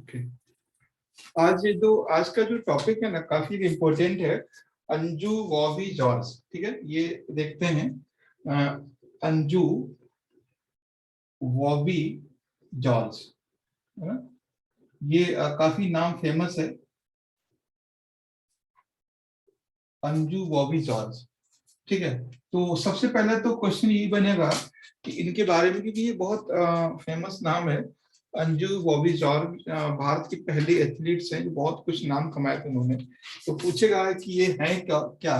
Okay. आज का जो टॉपिक है ना काफी इम्पोर्टेंट है। अंजू बॉबी जॉर्ज, ठीक है, ये देखते हैं। अंजू बॉबी जॉर्ज, है ना? ये काफी नाम फेमस है, अंजू बॉबी जॉर्ज। ठीक है, तो सबसे पहले तो क्वेश्चन यही बनेगा कि इनके बारे में, क्योंकि ये बहुत फेमस नाम है। अंजू बॉबी जॉर्ज भारत की पहली एथलीट्स हैं जो बहुत कुछ नाम कमाए थे उन्होंने। तो पूछेगा कि ये हैं क्या क्या,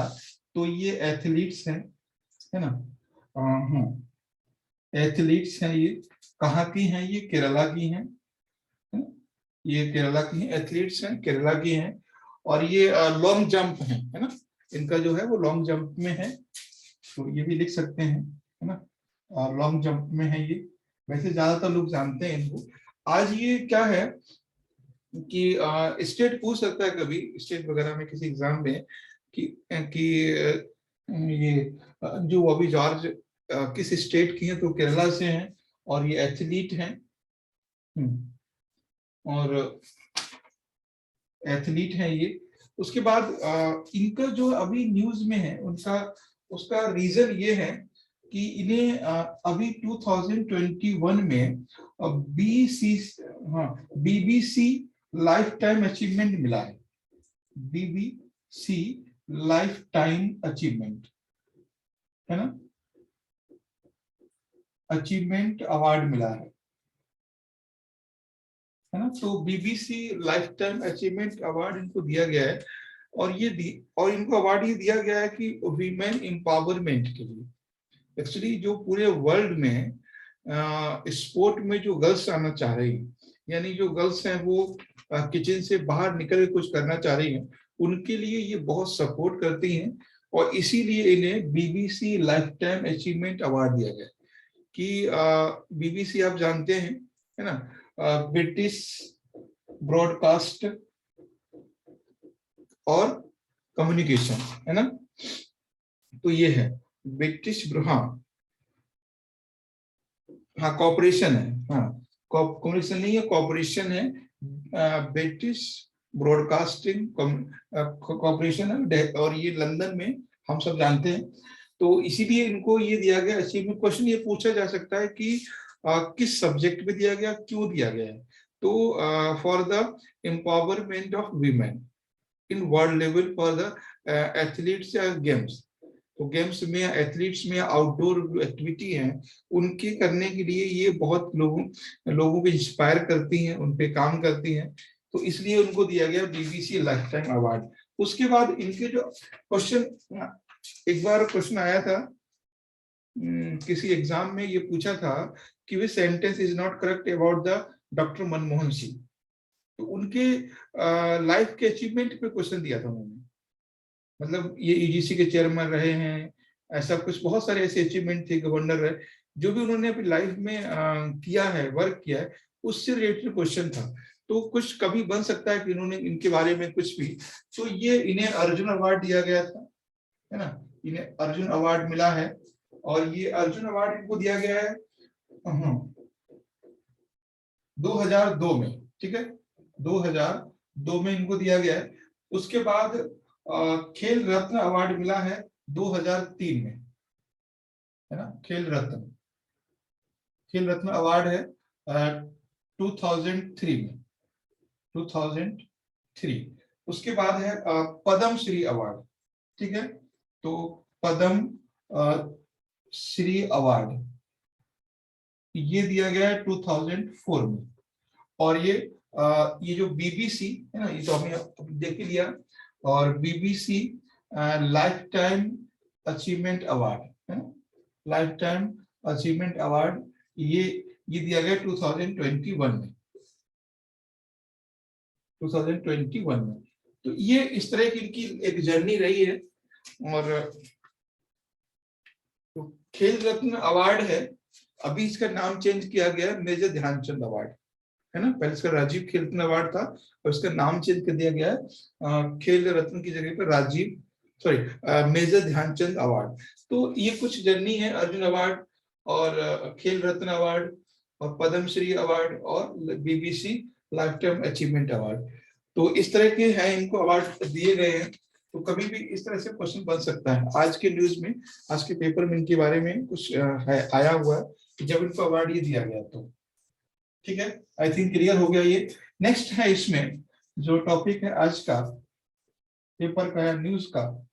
तो ये एथलीट्स हैं, है ना? हाँ, एथलीट्स हैं ये। कहाँ की हैं? ये केरला की हैं, है ना? ये केरला की हैं, एथलीट्स हैं, केरला की हैं। और ये लॉन्ग जंप है ना? इनका जो है वो लॉन्ग जंप में है, तो ये भी लिख सकते हैं, है ना? और लॉन्ग जंप में है ये। वैसे ज्यादातर लोग जानते हैं इनको। आज ये क्या है कि स्टेट पूछ सकता है कभी, स्टेट वगैरह में किसी एग्जाम में, कि ये जो बॉबी जॉर्ज किस स्टेट की हैं, तो केरला से हैं और ये एथलीट हैं। और एथलीट हैं ये। उसके बाद इनका जो अभी न्यूज में है उनका, उसका रीजन ये है कि इन्हें अभी 2021 में बीसी हाँ बीबीसी लाइफ टाइम अचीवमेंट मिला है। बीबीसी लाइफ टाइम अचीवमेंट, है ना? अचीवमेंट अवार्ड मिला है ना? तो BBC life time achievement award इनको दिया गया है। और इनको अवार्ड ये दिया गया है कि वीमेन एम्पावरमेंट के लिए। एक्चुअली जो पूरे वर्ल्ड में स्पोर्ट में जो गर्ल्स आना चाह रही हैं, यानी जो गर्ल्स हैं वो किचन से बाहर निकल के कुछ करना चाह रही हैं, उनके लिए ये बहुत सपोर्ट करती हैं। और इसीलिए इन्हें BBC life time achievement award दिया गया। कि बीबीसी आप जानते हैं, है ना? ब्रिटिश ब्रॉडकास्ट और कम्युनिकेशन, है ना? तो ये है ब्रिटिश, हाँ हाँ कॉर्पोरेशन है, हाँ कम्युनिकेशन नहीं है, कॉर्पोरेशन है। ब्रिटिश ब्रॉडकास्टिंग कॉर्पोरेशन है, और ये लंदन में, हम सब जानते हैं। तो इसीलिए इनको ये दिया गया अचीवमेंट। क्वेश्चन ये पूछा जा सकता है कि किस सब्जेक्ट में दिया गया, क्यों दिया गया है? तो for the empowerment of women in world level for the athletes या गेम्स। तो गेम्स में, एथलीट्स में, आउटडोर एक्टिविटी है उनके करने के लिए ये बहुत लोगों को इंस्पायर करती हैं, उन पे काम करती हैं। तो इसलिए उनको दिया गया बीबीसी लाइफ टाइम अवार्ड। उसके बाद इनके जो क्वेश्चन, एक बार क्वेश्चन आया था किसी एग्जाम में, ये पूछा था कि वे sentence is not correct about the doctor Manmohan Singh. तो उनके लाइफ के अचीवमेंट पे क्वेश्चन दिया था उन्होंने। मतलब ये ईडीसी के चेयरमैन रहे हैं, ऐसा कुछ बहुत सारे ऐसे अचीवमेंट थे, गवर्नर रहे, जो भी उन्होंने अपनी लाइफ में किया है, वर्क किया है, उससे रिलेटेड क्वेश्चन था। तो कुछ कभी बन सकता है कि इन्होंने इनके बारे में कुछ भी। तो ये इन्हें अर्जुन अवार्ड दिया गया था, है ना? इन्हें अर्जुन अवार्ड मिला है। और ये अर्जुन अवार्ड इनको दिया गया है 2002 में, ठीक है, 2002 में इनको दिया गया है। उसके बाद खेल रत्न अवार्ड मिला है 2003 में, है ना? खेल रत्न अवार्ड है 2003 में, 2003। उसके बाद है पद्म श्री अवार्ड, ठीक है। तो पद्म श्री अवार्ड ये दिया गया है 2004 में। और ये जो बीबीसी है ना, ये तो हमने देख ही लिया। और BBC life time achievement award, है ना? लाइफ टाइम अचीवमेंट अवार्ड ये दिया गया 2021 में, 2021 में। तो ये इस तरह की इनकी एक जर्नी रही है। और तो खेल रत्न अवार्ड है, अभी इसका नाम चेंज किया गया है मेजर ध्यानचंद अवार्ड, है ना? पहले इसका राजीव खेल रत्न अवार्ड था और इसका नाम चेंज कर दिया गया है खेल रत्न की जगह पर मेजर ध्यानचंद अवार्ड। तो ये कुछ जर्नी है, अर्जुन अवार्ड और खेल रत्न अवार्ड और पद्मश्री अवार्ड और BBC life time achievement award. तो इस तरह के हैं, इनको अवार्ड दिए गए हैं। तो कभी भी इस तरह से क्वेश्चन बन सकता है। आज के न्यूज में, आज के पेपर में इनके बारे में कुछ है आया हुआ है कि जब इनको अवार्ड ये दिया गया। तो ठीक है, आई थिंक क्लियर हो गया ये। नेक्स्ट है इसमें जो टॉपिक है आज का पेपर का या न्यूज का,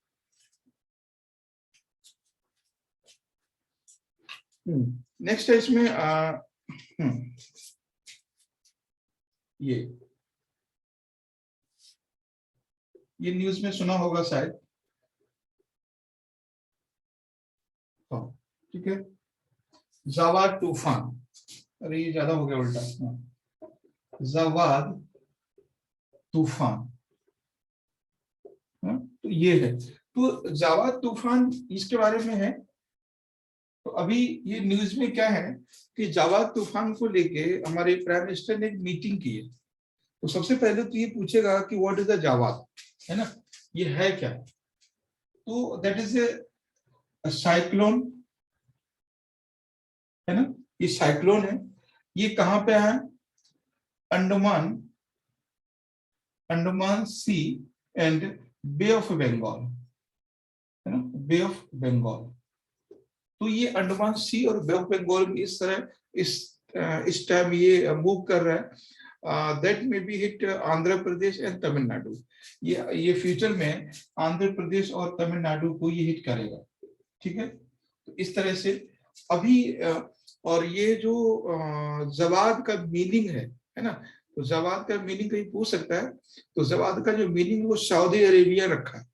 नेक्स्ट है इसमें ये न्यूज में सुना होगा शायद। ठीक है, जवाद तूफान, अरे ये ज्यादा हो गया उल्टा, जवाद तूफान। तो ये है, तो जवाद तूफान इसके बारे में है। तो अभी ये न्यूज में क्या है कि जवाद तूफान को लेके हमारे प्राइम मिनिस्टर ने एक मीटिंग की है। तो सबसे पहले तो ये पूछेगा कि व्हाट इज द जवाद, है ना, ये है क्या। तो दैट इज ए साइक्लोन, है ना, ये साइक्लोन है। ये कहाँ पे है? अंडमान, अंडमान सी एंड बे ऑफ बंगाल, है ना, बे ऑफ बंगाल। तो ये अंडमान सी और बे ऑफ बंगाल में इस तरह इस टाइम ये मूव कर रहा है। That may be hit Andhra Pradesh and Tamil Nadu. ये फ्यूचर में आंध्र प्रदेश और तमिलनाडु को ये हिट करेगा। ठीक है, तो इस तरह से अभी और ये जो जवाद का मीनिंग है ना, तो जवाद का मीनिंग कहीं पूछ सकता है। तो जवाद का जो मीनिंग वो सऊदी अरेबिया रखा है।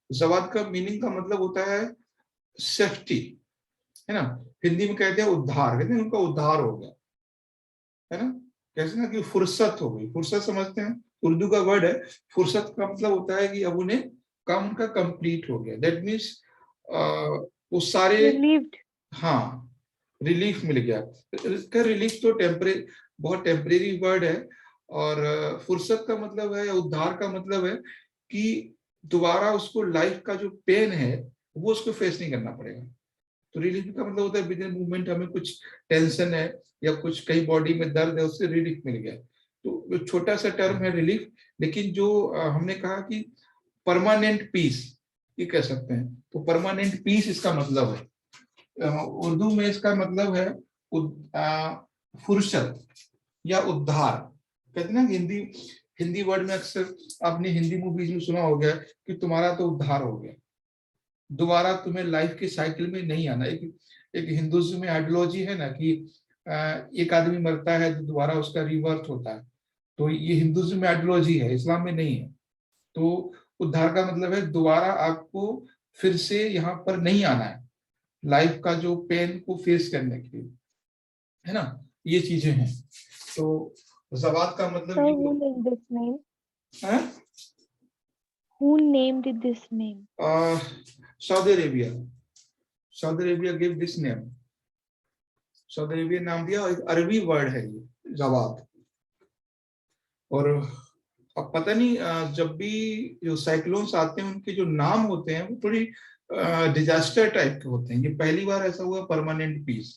जवाद का मीनिंग का मतलब होता है सेफ्टी, है ना, हिंदी में कहते हैं उद्धार, कहते हैं उनका उद्धार हो गया, है ना। कैसे ना कि फुर्सत हो गई, फुर्सत समझते हैं, उर्दू का वर्ड है। फुर्सत का मतलब होता है कि अब उन्हें काम उनका कंप्लीट हो गया। दैट मीन्स वो सारे, हाँ, रिलीफ मिल गया। इसका रिलीफ तो बहुत टेम्परेरी वर्ड है। और फुर्सत का मतलब है, उद्धार का मतलब है कि दोबारा उसको लाइफ का जो पेन है वो उसको फेस नहीं करना पड़ेगा। तो रिलीफ का मतलब होता है विद इन मूवमेंट हमें कुछ टेंशन है या कुछ कहीं बॉडी में दर्द है, उससे रिलीफ मिल गया। तो छोटा सा टर्म है रिलीफ, लेकिन जो हमने कहा कि परमानेंट पीस ये कह सकते हैं। तो परमानेंट पीस इसका मतलब है। उर्दू में इसका मतलब है फुर्सत या उद्धार। कहते ना हिंदी हिंदी वर्ड में अक्सर आपने हिंदी मूवीज में सुना होगा कि तुम्हारा तो उद्धार हो गया, दोबारा तुम्हें लाइफ के साइकिल में नहीं आना। एक हिंदुइज्म में आइडियोलॉजी है ना कि एक आदमी मरता है तो दोबारा उसका रिवर्थ होता है। तो ये हिंदुइज्म में आइडियोलॉजी है, इस्लाम में नहीं है। तो उद्धार का मतलब है दोबारा आपको फिर से यहाँ पर नहीं आना है, लाइफ का जो पेन को फेस करने के लिए, है ना, ये चीजें हैं। तो जवाद का मतलब Who named this name? Saudi Arabia, Saudi Arabia give this name, Saudi Arabia नाम दिया। एक अरबी वर्ड है ये जवाद। और अब पता नहीं जब भी जो साइक्लोन्स आते हैं उनके जो नाम होते हैं वो थोड़ी डिजास्टर टाइप के होते हैं। ये पहली बार ऐसा हुआ परमानेंट पीस,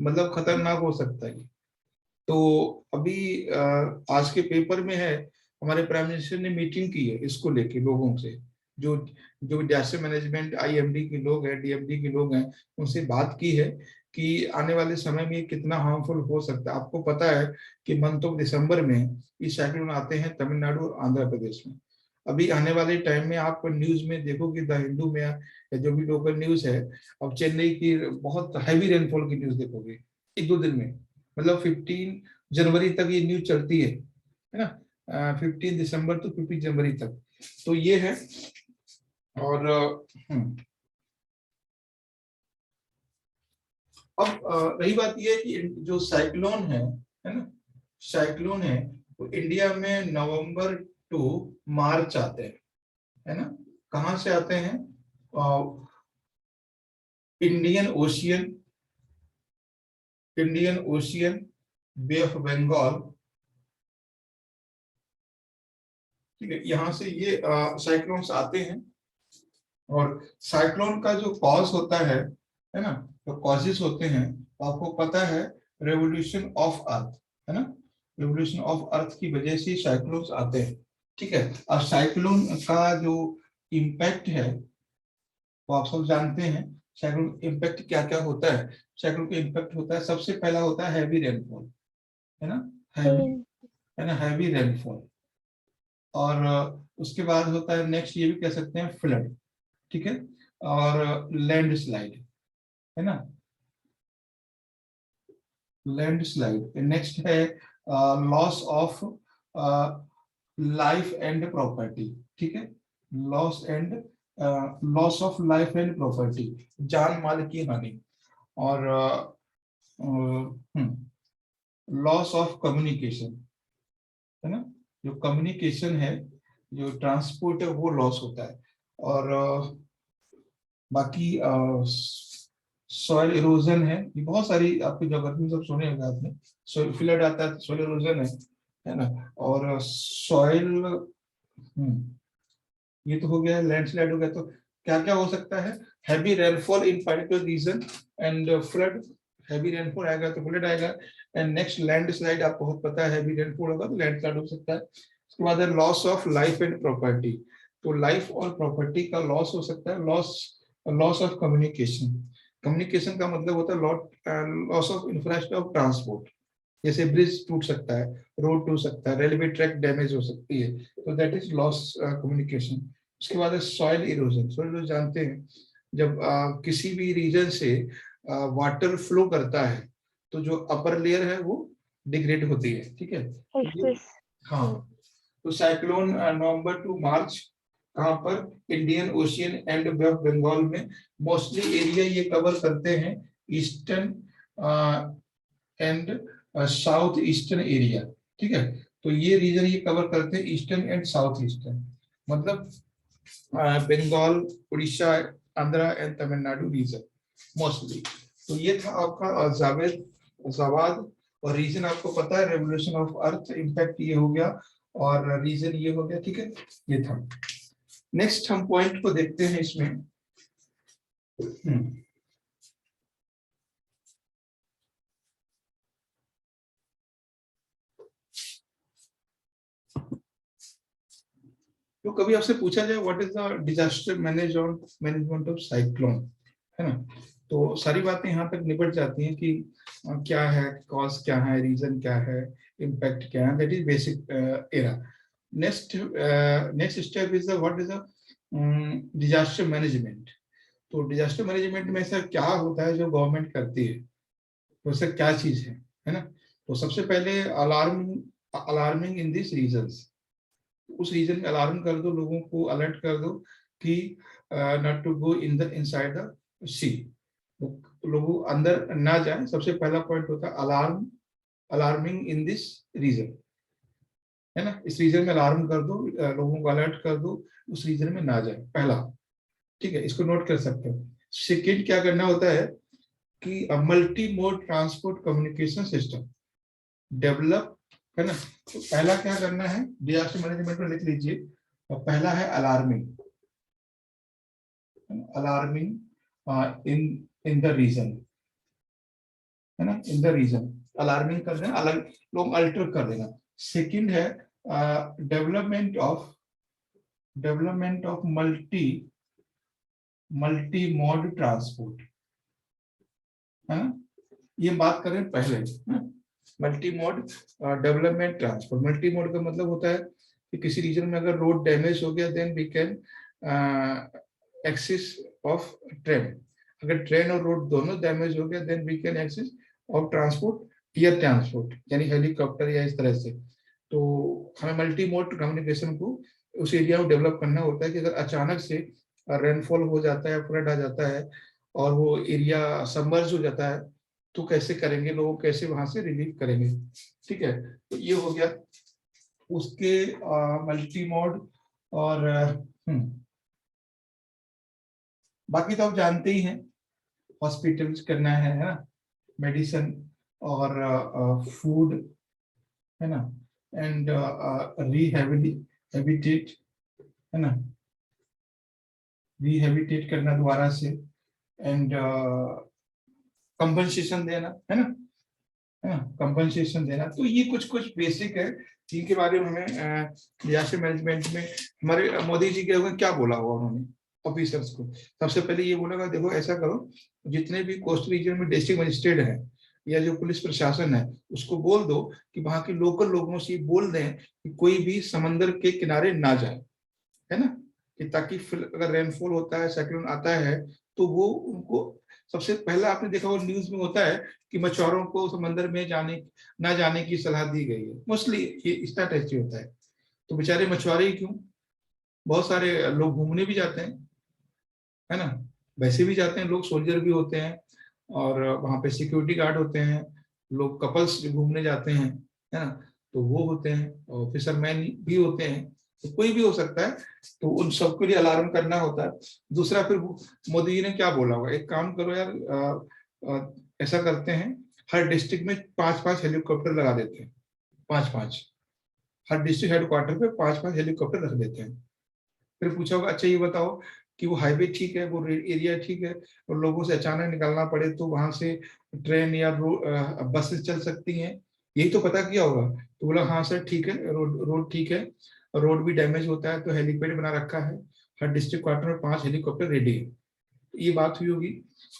मतलब खतरनाक हो सकता है। तो अभी आज के पेपर में है, हमारे प्राइम मिनिस्टर ने मीटिंग की है इसको लेके लोगों से, जो जो डिजास्टर मैनेजमेंट आईएमडी के लोग हैं, डीएमडी के लोग हैं, उनसे बात की है कि आने वाले समय में कितना हार्मफुल हो सकता है। आपको पता है कि मंथ ऑफ दिसंबर में ये साइक्लोन आते हैं तमिलनाडु और आंध्र प्रदेश में। अभी आने वाले टाइम में आप न्यूज में देखोगे, द हिंदू में या जो भी लोकल न्यूज है, अब चेन्नई की बहुत हैवी रेनफॉल की न्यूज देखोगे एक दो दिन में। मतलब 15 जनवरी तक ये न्यूज चलती है ना, 15 दिसंबर to 15 जनवरी तक। तो ये है। और अब रही बात ये है कि जो साइक्लोन है ना, साइक्लोन है वो इंडिया में नवंबर टू मार्च आते हैं, है ना। कहाँ से आते हैं? Indian Ocean, Indian Ocean, Bay of Bengal, ठीक है, यहाँ से ये साइक्लोन्स आते हैं। और साइक्लोन का जो कॉज होता है ना, जो कॉजेस होते हैं, तो आपको पता है रेवोल्यूशन ऑफ अर्थ, है ना। रिवोल्यूशन ऑफ अर्थ की वजह से साइक्लोन्स आते हैं, ठीक है। अब साइक्लोन का जो इम्पैक्ट है वो आप सब जानते हैं। साइक्लोन इम्पैक्ट क्या क्या होता है? साइक्लोन का इम्पैक्ट होता है, सबसे पहला होता है हैवी रेनफॉल, है ना, हैवी, rain, है ना, हैवी रेनफॉल। और उसके बाद होता है नेक्स्ट, ये भी कह सकते हैं फ्लड, ठीक है, और लैंडस्लाइड, है ना, लैंडस्लाइड। नेक्स्ट है loss of life and property, ठीक है, loss and loss of life and property, जान माल की हानि। और लॉस ऑफ कम्युनिकेशन, है ना, जो कम्युनिकेशन है, जो ट्रांसपोर्ट है, वो लॉस होता है। और बाकी सॉइल इरोजन है, ये बहुत सारी आपकी ज्योग्राफी में सब सुने होंगे आपने। सॉइल फ्लड आता है, सॉइल इरोजन है ना। और सॉइल, ये तो हो गया, लैंडस्लाइड हो गया। तो क्या क्या हो सकता है? Heavy rainfall in particular region and flood, heavy rainfall आएगा तो फ्लड आएगा। एंड नेक्स्ट लैंडस्लाइड, आपको बहुत पता है, हैवी रेनफॉल होगा तो लैंडस्लाइड हो सकता है। उसके बाद है loss of life and property, तो लाइफ और प्रॉपर्टी का लॉस हो सकता है। Loss, loss of communication, communication का मतलब होता है loss of infrastructure of transport, जैसे ब्रिज टूट सकता है, रोड टूट सकता है, रेलवे ट्रैक डैमेज हो सकती है, तो दैट इज लॉस कम्युनिकेशन। उसके बाद है सॉइल इरोजन। सॉइल इरोजन जानते हैं, जब किसी भी रीजन से वाटर फ्लो करता है तो जो अपर लेयर है वो डिग्रेड होती है, ठीक है। तो ये, excess, हाँ, तो साइक्लोन नवंबर टू मार्च, कहाँ पर? Indian Ocean and Bay of Bengal में मोस्टली एरिया ये कवर करते हैं, eastern and south eastern area, ठीक है। तो ये रीजन ये कवर करते हैं ईस्टर्न एंड साउथ ईस्टर्न, मतलब Bengal, Orissa, Andhra and Tamil Nadu region mostly. तो ये था आपका जावेद जवाद। और रीजन आपको पता है, रेवोल्यूशन ऑफ अर्थ इम्पैक्ट ये हो गया, और रीजन ये हो गया, ठीक है, ये था। नेक्स्ट हम पॉइंट को देखते हैं इसमें। तो कभी आपसे पूछा जाए what is the disaster management of cyclone, है ना, तो सारी बातें यहाँ तक निपट जाती हैं कि क्या है कॉज, क्या है रीजन, क्या है इम्पैक्ट, क्या है, that is basic era. Next next step is the what is the disaster management. तो डिजास्टर मैनेजमेंट में ऐसा क्या होता है जो गवर्नमेंट करती है, तो ऐसा क्या चीज है ना। तो सबसे पहले अलार्मिंग इन दिस रीजन्स, उस रीजन में अलार्म कर दो, लोगों को अलर्ट कर दो कि not to go in the inside the sea, लोग अंदर ना जाए। सबसे पहला पॉइंट होता है alarm, alarming in this region, है ना, इस रीजन में अलार्म कर दो, लोगों को अलर्ट कर दो, उस रीजन में ना जाए, पहला, ठीक है, इसको नोट कर सकते हो। सेकेंड क्या करना होता है कि multi mode transport communication system develop, है ना। तो पहला क्या करना है, डिजास्टर मैनेजमेंट में लिख लीजिए, और पहला है alarming, alarming in in the region, है ना, इन द रीजन अलार्मिंग कर देना, अलग लोग अल्टर कर देना। सेकंड है development of multi mode transport, है ना, ये बात करें पहले। Multi mode development transport, multi mode का मतलब होता है कि किसी रीजन में अगर रोड डैमेज हो गया then we can access of train, अगर ट्रेन और रोड दोनों डैमेज हो गया then we can access of transport, air transport यानी हेलीकॉप्टर या इस तरह से। तो हमें मल्टी मोड कम्युनिकेशन को उस एरिया में डेवलप करना होता है कि अगर अचानक से रेनफॉल हो जाता है, फ्लड आ जाता है और वो एरिया सबमर्ज हो जाता है, तो कैसे करेंगे, लोग कैसे वहां से रिलीव करेंगे, ठीक है। तो ये हो गया उसके मल्टी मोड। और बाकी तो आप जानते ही हैं, हॉस्पिटल्स करना है ना, मेडिसिन और फूड, है ना, एंड रिहेबिटेट, है ना, रिहेबिटेट करना दोबारा से, एंड कंपनसेशन देना, है ना, है ना, कंपनसेशन देना। तो ये कुछ कुछ बेसिक है जिनके बारे में हमें डिजास्टर मैनेजमेंट में हमारे मोदी जी के होंगे क्या बोला हुआ उन्होंने ऑफिसर्स को। सबसे पहले ये बोला देखो ऐसा करो, जितने भी कोस्टल रीजन में डिस्ट्रिक्ट मजिस्ट्रेट है या जो पुलिस प्रशासन है उसको बोल दो कि वहां के लोकल लोगों से बोल दें कि कोई भी समंदर के किनारे ना जाए, है ना, कि ताकि अगर रेनफॉल होता है, साइक्लोन आता है, तो वो उनको सबसे पहला आपने देखा वो न्यूज में होता है कि मछुआरों को समंदर में ना जाने की सलाह दी गई है। मोस्टली ये इस टाइप से होता है। तो बेचारे मछुआरे ही क्यों, बहुत सारे लोग घूमने भी जाते हैं, है ना, वैसे भी जाते हैं लोग, सोल्जर भी होते हैं और वहां पे सिक्योरिटी गार्ड होते हैं, लोग कपल्स घूमने जाते हैं, है ना, तो वो होते हैं, और फिशरमैन भी होते हैं, तो कोई भी हो सकता है। तो उन सबके लिए अलार्म करना होता है। दूसरा फिर मोदी जी ने क्या बोला होगा, एक काम करो यार, ऐसा करते हैं हर डिस्ट्रिक्ट में 5-5 हेलीकॉप्टर लगा देते हैं, 5-5 हर डिस्ट्रिक्ट हेडक्वार्टर पे 5-5 हेलीकॉप्टर रख देते हैं। फिर पूछा होगा अच्छा ये बताओ कि वो हाईवे ठीक है, वो एरिया ठीक है, और लोगों से अचानक निकलना पड़े तो वहां से ट्रेन या बसेस चल सकती हैं, यही तो पता किया होगा। तो बोला हाँ सर ठीक है, रोड रोड ठीक है, रोड भी डैमेज होता है तो हेलीपैड बना रखा है, हर डिस्ट्रिक्ट क्वार्टर में 5 हेलीकॉप्टर रेडी है। ये बात हुई होगी।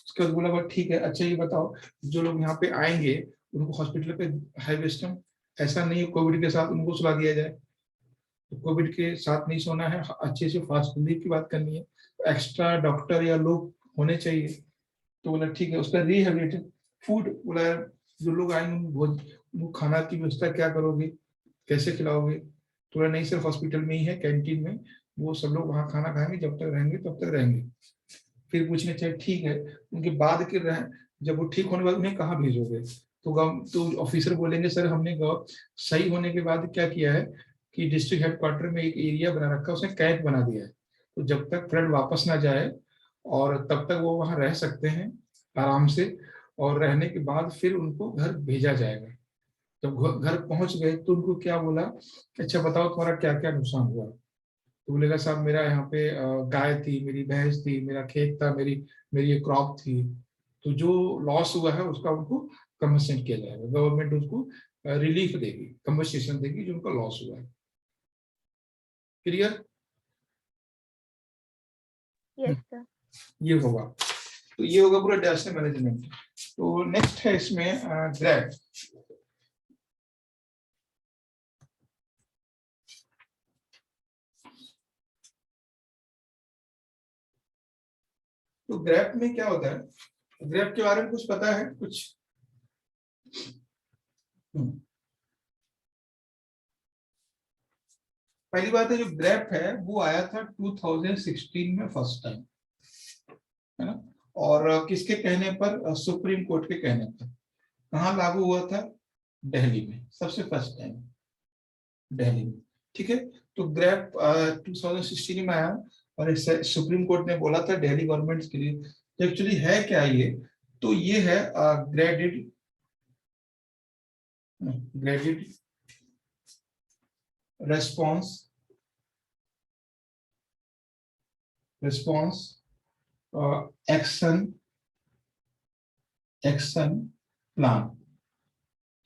उसके बाद बोला ठीक है, अच्छा ये बताओ जो लोग यहाँ पे आएंगे उनको हॉस्पिटल पे हाई सिस्टम, ऐसा नहीं है कोविड के साथ उनको सुला दिया जाए, तो कोविड के साथ नहीं सोना है, अच्छे से फास्ट फूड की बात करनी है, एक्स्ट्रा डॉक्टर या लोग होने चाहिए। तो बोला ठीक है, उसका रिहेबिलिटेशन फूड, बोला जो लोग आएंगे उनको खाना की व्यवस्था क्या करोगे, कैसे खिलाओगे। तो बोला नहीं सिर्फ हॉस्पिटल में ही है, कैंटीन में, वो सब लोग वहाँ खाना खाएंगे, जब तक रहेंगे तब तक रहेंगे। फिर पूछने चाहिए ठीक है, उनके बाद के जब वो ठीक होने के बाद उन्हें कहाँ भेजोगे। तो ऑफिसर बोलेंगे सर हमने सही होने के बाद क्या किया है कि डिस्ट्रिक्ट हेडक्वार्टर में एक एरिया बना रखा है, उसने कैंप बना दिया है, तो जब तक फ्लड वापस ना जाए और तब तक वो वहां रह सकते हैं आराम से, और रहने के बाद फिर उनको घर भेजा जाएगा। जब घर पहुंच गए तो उनको क्या बोला, अच्छा बताओ तुम्हारा क्या क्या नुकसान हुआ। तो बोलेगा साहब मेरा यहाँ पे गाय थी, मेरी भैंस थी, मेरा खेत था, मेरी मेरी ये क्रॉप थी। तो जो लॉस हुआ है उसका उनको कंपनसेट किया जाएगा, गवर्नमेंट उसको रिलीफ देगी, कंपनसेशन देगी जो उनका लॉस हुआ है। क्लियर? Yes, sir. ये होगा, तो ये होगा पूरा डिजास्टर मैनेजमेंट। तो नेक्स्ट है इसमें ग्रैप। तो ग्रैप में क्या होता है, ग्रैप के बारे में कुछ पता है कुछ? पहली बात है जो ग्रैप है वो आया था 2016 में फर्स्ट टाइम, है ना, और किसके कहने पर, सुप्रीम कोर्ट के कहने पर। कहाँ लागू हुआ था, दिल्ली में, सबसे फर्स्ट टाइम दिल्ली में, ठीक है। तो ग्रैप 2016 में आया, और सुप्रीम कोर्ट ने बोला था दिल्ली गवर्नमेंट के लिए। तो एक्चुअली है क्या ये, तो ये है graded graded response response action action plan,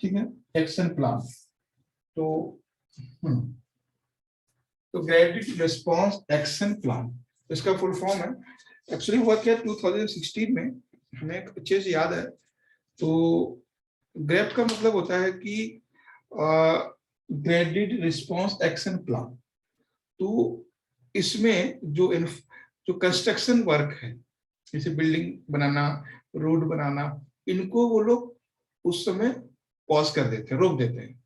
ठीक है, एक्शन प्लान। तो तो ग्रेडेड रिस्पॉन्स एक्शन प्लान, इसका फुल फॉर्म है। एक्चुअली हुआ क्या 2016 में, हमें अच्छे से याद है। तो ग्रेप का मतलब होता है कि ग्रेडेड रिस्पॉन्स एक्शन प्लान। तो इसमें जो कंस्ट्रक्शन वर्क है, जैसे बिल्डिंग बनाना, रोड बनाना, इनको वो लोग उस समय पॉज कर देते हैं, रोक देते हैं,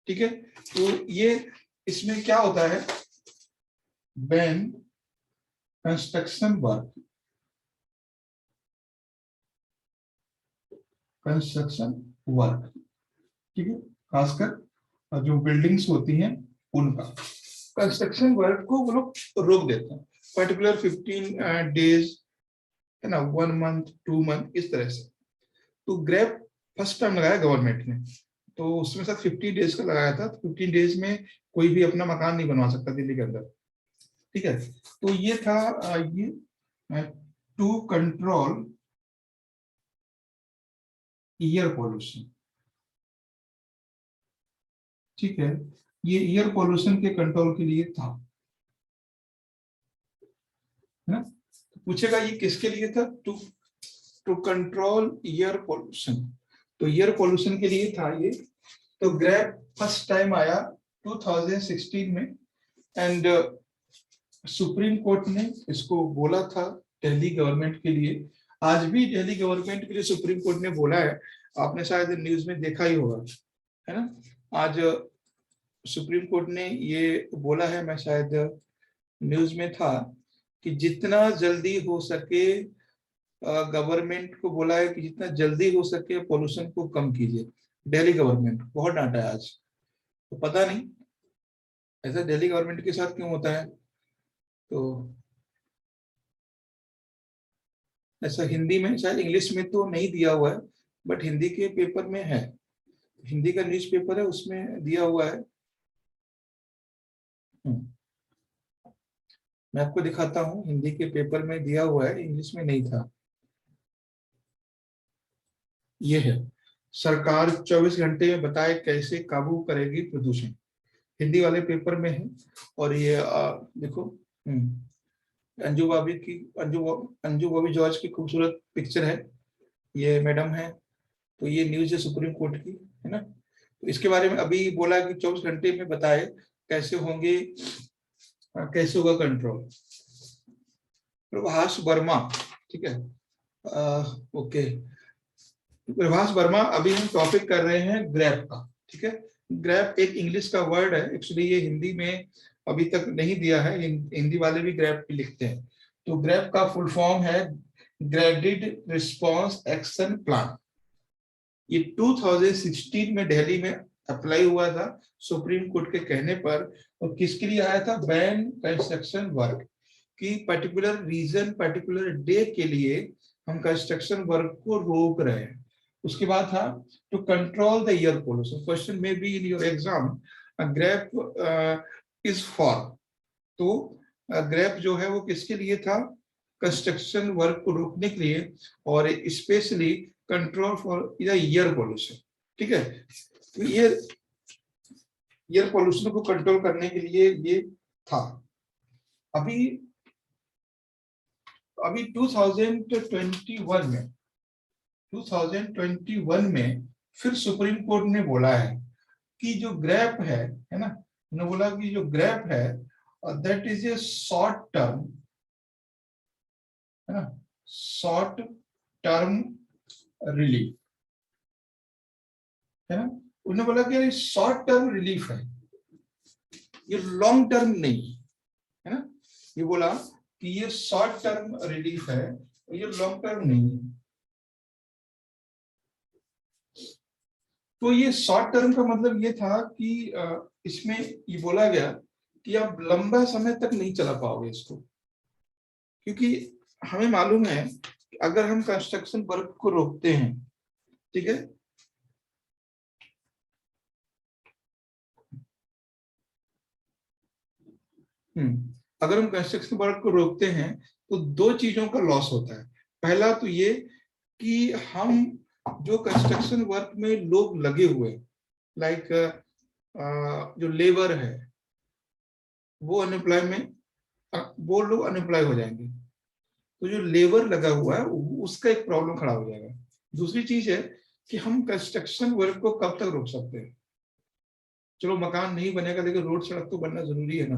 ठीक है। तो ये इसमें क्या होता है, व्हेन कंस्ट्रक्शन वर्क ठीक है, खासकर जो बिल्डिंग्स होती हैं उनका कंस्ट्रक्शन वर्क को वो लोग रोक देते हैं, पर्टिकुलर 15 डेज, है ना, 1 मंथ 2 मंथ इस तरह से। तो ग्रैप फर्स्ट टाइम लगाया गवर्नमेंट ने, तो उसमें साथ 50 डेज का लगाया था। तो 15 डेज में कोई भी अपना मकान नहीं बनवा सकता दिल्ली के अंदर, ठीक है। तो ये था ये टू कंट्रोल एयर पोल्यूशन, ठीक है, ये एयर पोल्यूशन के कंट्रोल के लिए था, है ना। तो पूछेगा ये किसके लिए था, टू कंट्रोल एयर पोल्यूशन, तो एयर पोल्यूशन के लिए था ये। तो ग्रेप फर्स्ट टाइम आया 2016 में, एंड सुप्रीम कोर्ट ने इसको बोला था दिल्ली गवर्नमेंट के लिए। आज भी दिल्ली गवर्नमेंट के लिए सुप्रीम कोर्ट ने बोला है, आपने शायद न्यूज में देखा ही होगा, है ना। आज सुप्रीम कोर्ट ने ये बोला है, मैं शायद न्यूज में था, कि जितना जल्दी हो सके गवर्नमेंट को बोला है कि जितना जल्दी हो सके पोल्यूशन को कम कीजिए। दिल्ली गवर्नमेंट बहुत डांटा है आज, तो पता नहीं ऐसा दिल्ली गवर्नमेंट के साथ क्यों होता है। तो ऐसा हिंदी में, शायद इंग्लिश में तो नहीं दिया हुआ है, बट हिंदी के पेपर में है, हिंदी का न्यूज़पेपर है उसमें दिया हुआ है। मैं आपको दिखाता हूँ, हिंदी के पेपर में दिया हुआ है, इंग्लिश में नहीं था। ये है, सरकार 24 घंटे में बताए कैसे काबू करेगी प्रदूषण, हिंदी वाले पेपर में है। और ये देखो, अंजू भाभी की, अंजू बॉबी जॉर्ज की खूबसूरत पिक्चर है, ये मैडम है। तो ये न्यूज है सुप्रीम कोर्ट की, है ना। तो इसके बारे में अभी बोला कि 24 घंटे में बताए कैसे होंगे, कैसे होगा कंट्रोल। प्रभास वर्मा, ठीक है, ओके, प्रभास वर्मा। अभी हम टॉपिक कर रहे हैं ग्रैप का, ठीक है। ग्रैप एक इंग्लिश का वर्ड है, एक्चुअली ये हिंदी में अभी तक नहीं दिया है, हिंदी वाले भी ग्रैप भी लिखते हैं। तो ग्रैप का फुल फॉर्म है ग्रेडिड रिस्पॉन्स एक्शन प्लान। ये 2016 में दिल्ली में अप्लाई हुआ था सुप्रीम कोर्ट के कहने पर। और किसके लिए आया था, बैन कंस्ट्रक्शन वर्क की पर्टिकुलर रीजन, पर्टिकुलर डे के लिए हम कंस्ट्रक्शन वर्क को रोक रहे हैं। उसके बाद था to control the air pollution, question में be in your exam, GRAP is four. तो ग्रेप जो है वो किसके लिए था, कंस्ट्रक्शन वर्क को रोकने के लिए, और specially control for air pollution, ठीक है। तो ये एयर पोल्यूशन को कंट्रोल करने के लिए ये था। अभी अभी 2021 में फिर सुप्रीम कोर्ट ने बोला है कि जो ग्रैप है ना, उन्होंने बोला कि जो ग्रैप है that is a short term, है ना, शॉर्ट टर्म रिलीफ, है ना। उन्होंने बोला कि शॉर्ट टर्म रिलीफ है, ये लॉन्ग टर्म नहीं, है ना। ये बोला कि ये शॉर्ट टर्म रिलीफ है, ये लॉन्ग टर्म नहीं है। तो ये शॉर्ट टर्म का मतलब ये था कि इसमें ये बोला गया कि आप लंबा समय तक नहीं चला पाओगे इसको, क्योंकि हमें मालूम है कि अगर हम कंस्ट्रक्शन वर्क को रोकते हैं, ठीक है, अगर हम कंस्ट्रक्शन वर्क को रोकते हैं तो दो चीजों का लॉस होता है। पहला तो ये कि हम जो कंस्ट्रक्शन वर्क में लोग लगे हुए, लाइक जो लेबर है वो अनएम्प्लॉयमेंट, वो लोग अनएम्प्लॉय हो जाएंगे। तो जो लेबर लगा हुआ है उसका एक प्रॉब्लम खड़ा हो जाएगा। दूसरी चीज है कि हम कंस्ट्रक्शन वर्क को कब तक रोक सकते हैं, चलो मकान नहीं बनेगा लेकिन रोड सड़क तो बनना जरूरी है ना।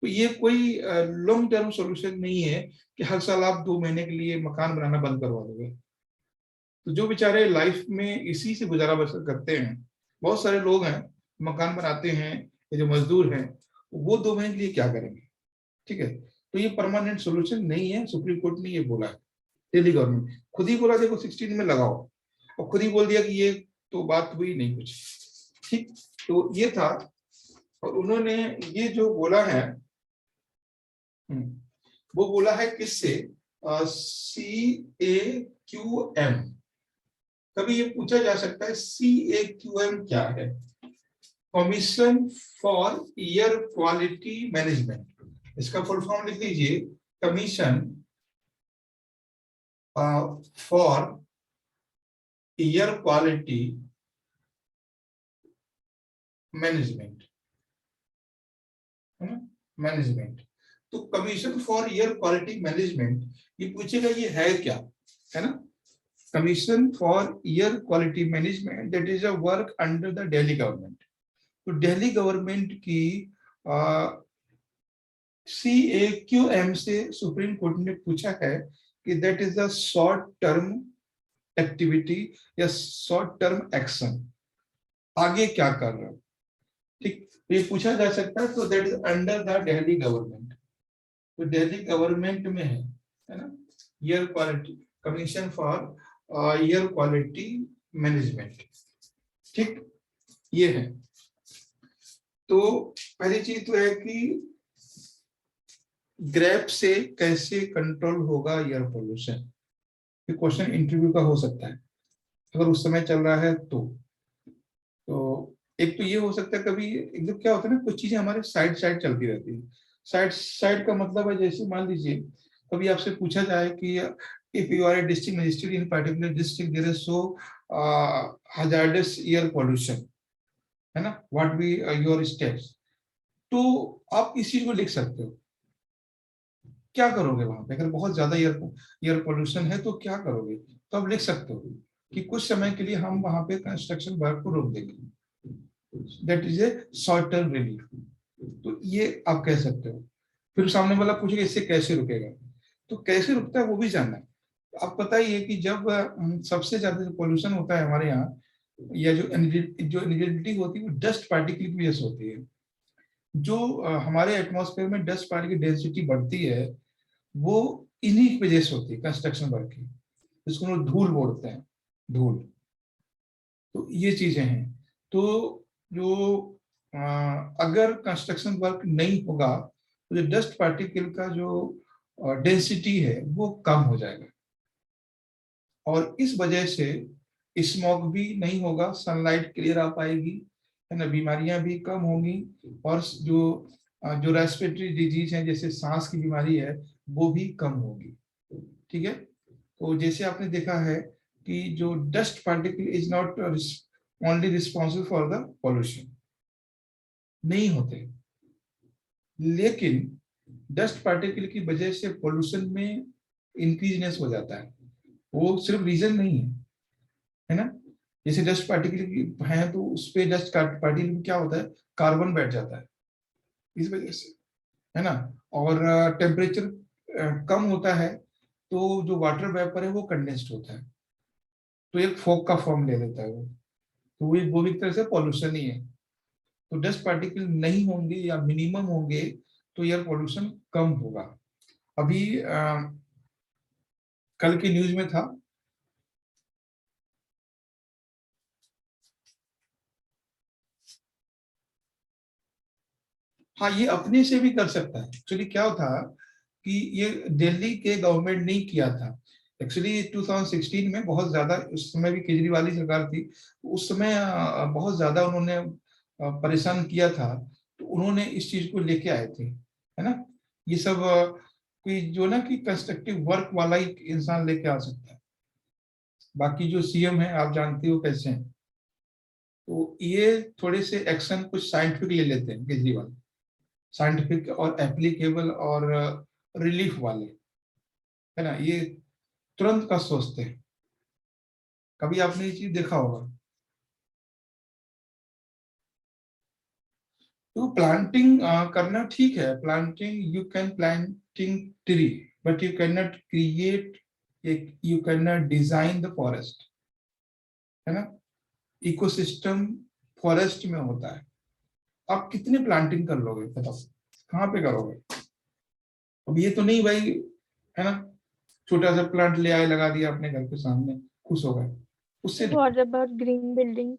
तो ये कोई लॉन्ग टर्म सॉल्यूशन नहीं है कि हर साल आप 2 महीने के लिए मकान बनाना बंद करवा दोगे। तो जो बेचारे लाइफ में इसी से गुजारा बसर करते हैं, बहुत सारे लोग हैं मकान बनाते हैं, ये जो मजदूर हैं वो 2 महीने के लिए क्या करेंगे, ठीक है। तो ये परमानेंट सोल्यूशन नहीं है, सुप्रीम कोर्ट ने ये बोला है। दिल्ली गवर्नमेंट खुद ही बोला देखो 16 में लगाओ, और खुद ही बोल दिया कि ये तो बात हुई नहीं कुछ, ठीक। तो ये था, और उन्होंने ये जो बोला है, वो बोला है किससे, CAQM। कभी ये पूछा जा सकता है CAQM क्या है, commission for air quality management. इसका फुल फॉर्म लिख लीजिए, commission for air quality management, है ना, मैनेजमेंट। तो commission for air quality management, ये पूछेगा ये है क्या, है ना। Commission for air quality management that is a work under the Delhi government. तो दिल्ली गवर्नमेंट की CAQM से सुप्रीम कोर्ट ने पूछा है कि that is a short term activity या शॉर्ट टर्म एक्शन, आगे क्या कर रहे हो, ठीक, ये पूछा जा सकता है। तो that is under the Delhi government, तो दिल्ली गवर्नमेंट में है ना, air quality commission for air quality management, ठीक, ये है। तो पहली चीज तो है कि ग्रेप से कैसे कंट्रोल होगा एयर पोल्यूशन, ये क्वेश्चन इंटरव्यू का हो सकता है अगर उस समय चल रहा है तो एक तो ये हो सकता है, कभी एकदम क्या होता है ना, कुछ चीजें हमारे साइड साइड चलती रहती है। साइड साइड का मतलब है, जैसे मान लीजिए कभी आपसे पूछा जाए कि if you are a district magistrate in particular district there is so hazardous air pollution, है ना, व्हाट बी योर स्टेप्स, तो आप इस चीज को लिख सकते हो। क्या करोगे वहां पे अगर बहुत ज्यादा एयर पोल्यूशन है, तो क्या करोगे, तो आप लिख सकते हो कि कुछ समय के लिए हम वहां पे कंस्ट्रक्शन वर्क को रोक देंगे, that is a short term relief. तो ये आप कह सकते हो। फिर सामने वाला पूछेगा इससे कैसे रुकेगा, तो कैसे रुकता है वो भी जानना है। तो आप पता ही है कि जब सबसे ज्यादा जो पोल्यूशन होता है हमारे यहाँ, या जो एनर्जी होती है वो डस्ट पार्टिकल की वजह से होती है। जो हमारे एटमॉस्फेयर में डस्ट पार्टिकल की डेंसिटी बढ़ती है, वो इन्हीं की वजह से होती है, कंस्ट्रक्शन वर्क की, जिसको हम लोग धूल बोलते हैं, धूल। तो ये चीजें हैं। तो जो अगर कंस्ट्रक्शन वर्क नहीं होगा तो जो डस्ट पार्टिकल का जो डेंसिटी है वो कम हो जाएगा, और इस वजह से स्मॉग भी नहीं होगा, सनलाइट क्लियर आ पाएगी, है ना, बीमारियां भी कम होंगी, और जो रेस्पिरेटरी डिजीज है जैसे सांस की बीमारी है वो भी कम होगी, ठीक है। तो जैसे आपने देखा है कि जो dust particle is not only responsible for the pollution, नहीं होते, लेकिन डस्ट पार्टिकल की वजह से पॉल्यूशन में इंक्रीजनेस हो जाता है, वो सिर्फ रीजन नहीं है ना। जैसे डस्ट पार्टिकल है तो उस पे डस्ट पार्टिकल में क्या होता है, कार्बन बैठ जाता है इस वजह से, है ना। और टेम्परेचर कम होता है तो जो वाटर वेपर है वो कंडेंस्ड होता है, तो एक फॉग का फॉर्म ले लेता है वो, तो वो भी एक तरह से पॉल्यूशन ही है। तो डस्ट पार्टिकल नहीं होंगे या मिनिमम होंगे तो एयर पॉल्यूशन कम होगा। अभी कल की न्यूज में था, हाँ ये अपने से भी कर सकता है। एक्चुअली क्या था कि ये दिल्ली के गवर्नमेंट ने किया था। एक्चुअली 2016 में बहुत ज्यादा, उस समय भी केजरीवाल की सरकार थी, उस समय बहुत ज्यादा उन्होंने परेशान किया था, तो उन्होंने इस चीज को लेके आए थे, है ना। ये सब कोई जो ना कि कंस्ट्रक्टिव वर्क वाला ही इंसान लेके आ सकता है। बाकी जो सीएम है आप जानते हो कैसे हैं, तो ये थोड़े से एक्शन कुछ साइंटिफिक ले लेते हैं केजरीवाल, साइंटिफिक और एप्लीकेबल और रिलीफ वाले, है ना, ये तुरंत का सोचते हैं। कभी आपने ये चीज देखा होगा। तो प्लांटिंग करना ठीक है, planting, you can planting tree, but you can not create, you can not design the forest, है ना। इकोसिस्टम फॉरेस्ट में होता है, आप कितने प्लांटिंग कर लोगे बताओ, कहाँ पे करोगे। अब ये तो नहीं भाई, है ना, छोटा सा प्लांट ले आए लगा दिया अपने घर के सामने, खुश हो गए, उससे नहीं। What about green buildings?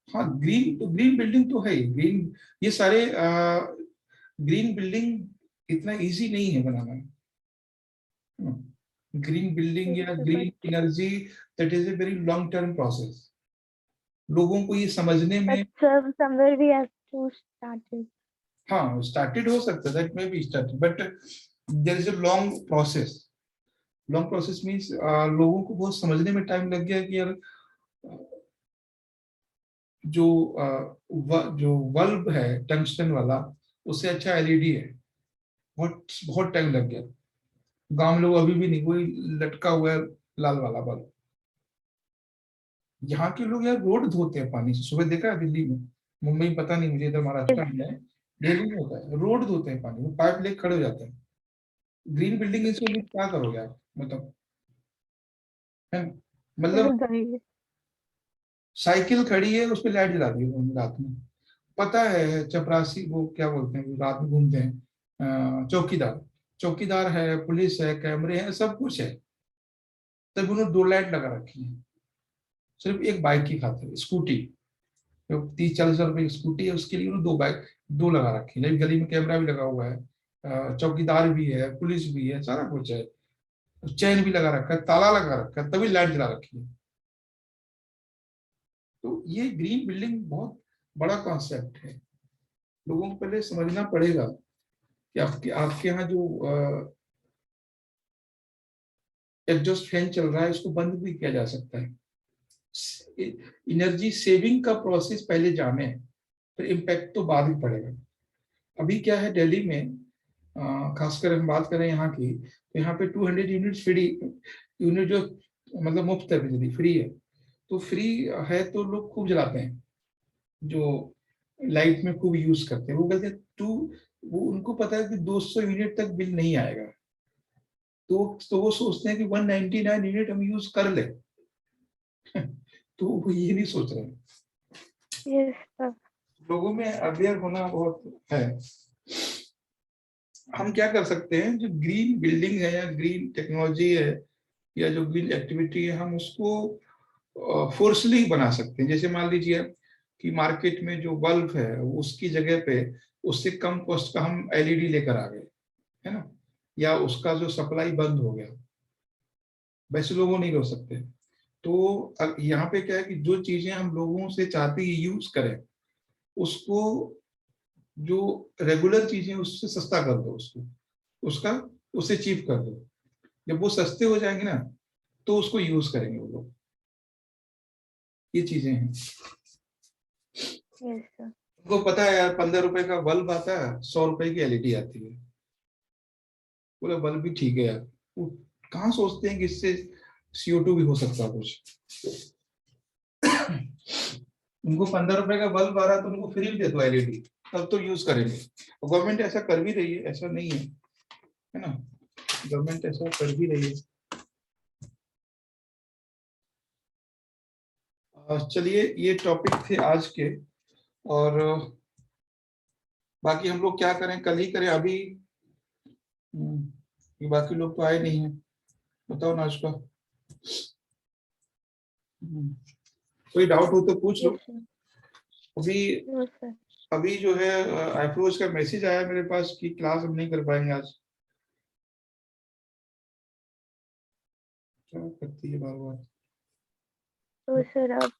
हाँ ग्रीन बिल्डिंग तो है ही, ग्रीन, ये सारे ग्रीन बिल्डिंग इतना इजी नहीं है बनाना, ग्रीन बिल्डिंग या But green energy, that is a very long term process, लोगों को ये समझने में। somewhere we have to start it. हाँ स्टार्टेड हो सकता है, that may be started, but there is a long process. Long process means लोगों को बहुत समझने में टाइम लग गया कि यार जो जो बल्ब है टंगस्टन वाला, उससे अच्छा एलईडी है। बहुत बहुत टाइम लग गया, गांव में लोग अभी भी नहीं, वही लटका हुआ है लाल वाला बल्ब। यहाँ के लोग यार रोड धोते हैं पानी से, सुबह देखा है दिल्ली में, मुंबई में पता नहीं, मुझे इधर महाराष्ट्र में है, दिल्ली में होता है, रोड धोते हैं पानी में, पाइप लेके खड़े हो जाते हैं। ग्रीन बिल्डिंग इसके लिए क्या करोगे आप, मतलब, है ना? मतलब वही। साइकिल खड़ी है, उस पर लाइट जला दी उन्होंने रात में। पता है चपरासी, वो क्या बोलते हैं, वो रात में घूमते हैं, चौकीदार, चौकीदार है, पुलिस है, कैमरे हैं, सब कुछ है, तब उन्होंने 2 लाइट लगा रखी है, सिर्फ एक बाइक की खातिर, स्कूटी, जो 30-40 हजार रुपए की स्कूटी है, उसके लिए उन्होंने 2 बाइक, 2 लगा रखी है। गली में कैमरा भी लगा हुआ है, चौकीदार भी है, पुलिस भी है, सारा कुछ है, चैन भी लगा रखा है, ताला लगा रखा है, तभी लाइट जला रखी है। तो ये ग्रीन बिल्डिंग बहुत बड़ा कॉन्सेप्ट है, लोगों को पहले समझना पड़ेगा कि आपके आपके यहाँ जो एग्जॉस्ट फैन चल रहा है, उसको बंद भी किया जा सकता है। एनर्जी सेविंग का प्रोसेस पहले जाने, फिर इम्पैक्ट तो बाद में पड़ेगा। अभी क्या है दिल्ली में, खासकर हम बात करें यहाँ की, तो यहाँ पे 200 यूनिट फ्री, यूनिट जो मतलब मुफ्त है, बिजली फ्री है, तो फ्री है तो लोग खूब जलाते हैं, जो लाइट में खूब यूज करते हैं, वो कहते हैं वो उनको पता है कि 200 यूनिट तक बिल नहीं आएगा, तो वो सोचते हैं कि 199 यूनिट हम यूज कर ले। तो वो ये नहीं सोच रहे हैं। Yes, sir. लोगों में अवेयर होना बहुत है। हम क्या कर सकते हैं, जो ग्रीन बिल्डिंग है या ग्रीन टेक्नोलॉजी है या जो ग्रीन एक्टिविटी है, हम उसको फोर्सली बना सकते हैं। जैसे मान लीजिए कि मार्केट में जो बल्ब है, उसकी जगह पे उससे कम कॉस्ट का हम एलईडी लेकर आ गए, है ना, या उसका जो सप्लाई बंद हो गया, वैसे लोगों नहीं हो सकते। तो यहाँ पे क्या है कि जो चीजें हम लोगों से चाहते हैं यूज करें, उसको, जो रेगुलर चीजें उससे सस्ता कर दो, उसका उससे चीप कर दो। जब वो सस्ते हो जाएंगे ना, तो उसको यूज करेंगे वो लोग। ये चीजें हैं। Yes, sir. उनको पता है यार, 15 रुपए का बल्ब आता है, 100 रुपए की एलईडी आती है, बोले बल्ब भी ठीक है यार। वो कहाँ सोचते हैं कि इससे CO2 भी हो सकता है कुछ। उनको 15 रुपए का बल्ब आ रहा है, तो उनको फ्री दे दो एलईडी, तब तो यूज करेंगे। गवर्नमेंट ऐसा कर भी रही है, ऐसा नहीं है ना, गवर्नमेंट ऐसा कर भी रही है। चलिए, ये टॉपिक थे आज के, और बाकी हम लोग क्या करें, कल ही करें अभी? ये बाकी लोग तो आए नहीं है, बताओ ना उसका। कोई डाउट हो तो पूछ लो। Yes, sir. अभी No, sir. अभी जो है अप्रोच का मैसेज आया मेरे पास कि क्लास हम नहीं कर पाएंगे आज। क्या करती है बार बार। तो सर अब